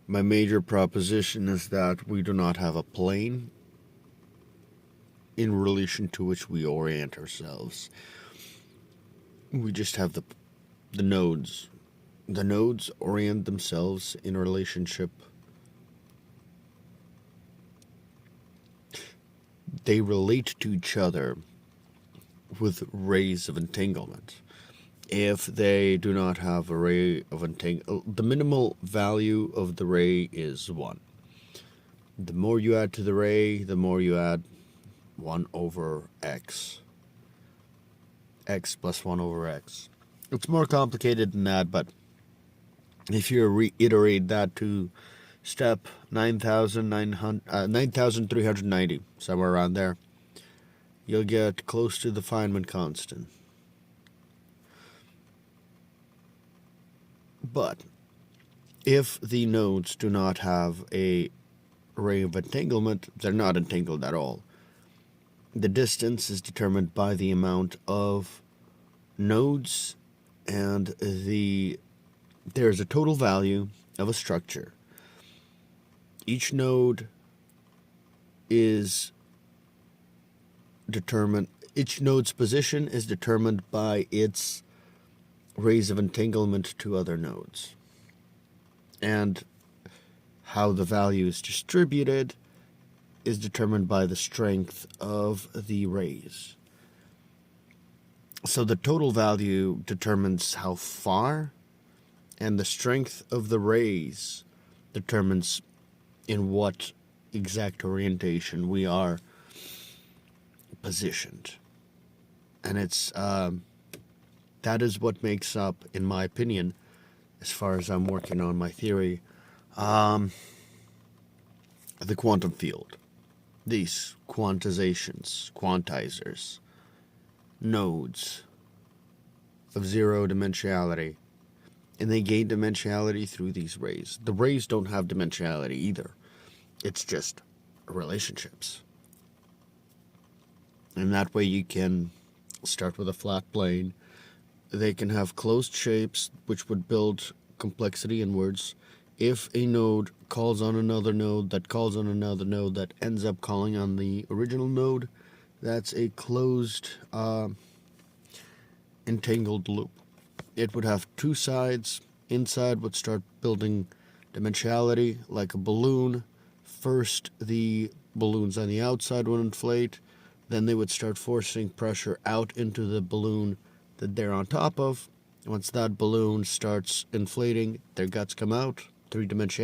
My major proposition is that we do not have a plane in relation to which we orient ourselves. We just have the nodes. The nodes orient themselves in relationship. They relate to each other with rays of entanglement. If they do not have a ray of entanglement, the minimal value of the ray is 1. The more you add to the ray, the more you add 1 over x. X plus 1 over x. It's more complicated than that, but if you reiterate that to step 9,390, somewhere around there, you'll get close to the Feynman constant. But if the nodes do not have a ray of entanglement, they're not entangled at all. The distance is determined by the amount of nodes, and there's a total value of a structure. Each node is determined, each node's position is determined by its rays of entanglement to other nodes. And how the value is distributed is determined by the strength of the rays. So the total value determines how far, and the strength of the rays determines in what exact orientation we are positioned. And it's that is what makes up, in my opinion, as far as I'm working on my theory, the quantum field. These quantizers, nodes of zero dimensionality, and they gain dimensionality through these rays. The rays don't have dimensionality either. It's just relationships. And that way you can start with a flat plane. They can have closed shapes, which would build complexity inwards. If a node calls on another node that calls on another node that ends up calling on the original node, that's a closed, entangled loop. It would have two sides. Inside would start building dimensionality like a balloon. First, the balloons on the outside would inflate. Then they would start forcing pressure out into the balloon that they're on top of. Once that balloon starts inflating, their guts come out, 3-dimensionality.